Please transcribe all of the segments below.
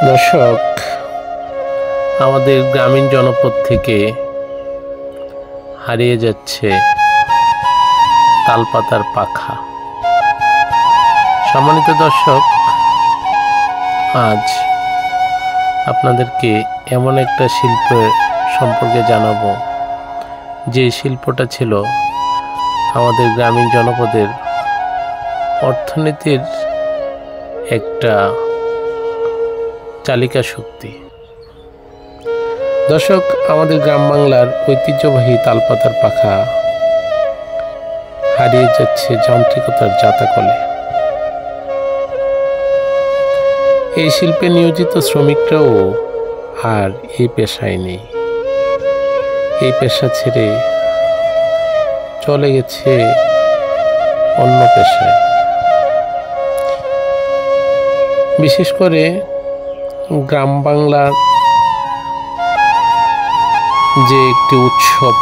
দর্শক, আমাদের গ্রামীণ জনপদ থেকে হারিয়ে যাচ্ছে তালপাতার পাখা। সম্মানিত দর্শক, আজ আপনাদেরকে এমন একটা শিল্পের সম্পর্কে জানাবো যে শিল্পটা ছিল আমাদের গ্রামীণ জনপদের অর্থনীতির একটা চালিকা শক্তি। দর্শক, আমাদের গ্রাম বাংলার ঐতিহ্যবাহী তালপাতার পাখা হারিয়ে যাচ্ছে যান্ত্রিকতার জাতাকলে। এই শিল্পে নিয়োজিত শ্রমিকরাও আর এই পেশায় নেই। এই পেশা ছেড়ে চলে গেছে অন্য পেশায়। বিশেষ করে গ্রাম বাংলার যে একটি উৎসব,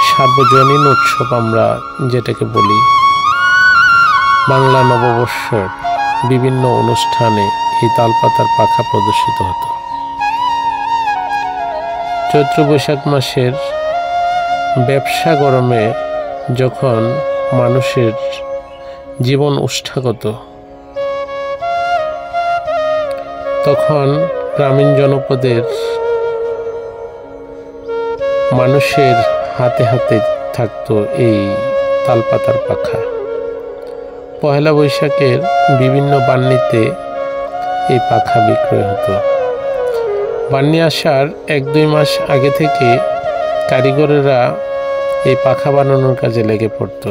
সার্বজনীন উৎসব আমরা যেটাকে বলি, বাংলা নববর্ষর বিভিন্ন অনুষ্ঠানে এই তালপাতার পাখা প্রদর্শিত হতো। চৈত্র বৈশাখ মাসের ব্যবসা গরমে যখন মানুষের জীবন উষ্ঠাগত, তখন গ্রামীণ জনপদের মানুষের হাতে হাতে থাকতো এই তালপাতার পাখা। পহেলা বৈশাখের বিভিন্ন বান্নিতে এই পাখা বিক্রয় হতো। বান্নি আসার 1-2 মাস আগে থেকে কারিগরেরা এই পাখা বানানোর কাজে লেগে পড়ত।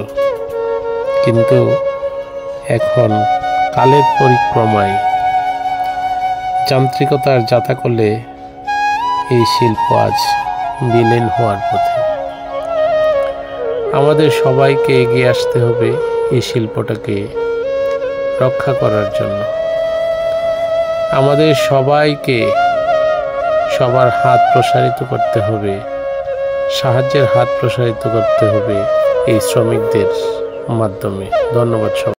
কিন্তু এখন কালের পরিক্রমায় যান্ত্রিকতার জাতাকলে এই শিল্প আজ বিলীন হওয়ার পথে। আমাদের সবাইকে এগিয়ে আসতে হবে এই শিল্পটাকে রক্ষা করার জন্য। আমাদের সবাইকে সবার হাত প্রসারিত করতে হবে, সাহায্যের হাত প্রসারিত করতে হবে এই শ্রমিকদের মাধ্যমে। ধন্যবাদ সবাই।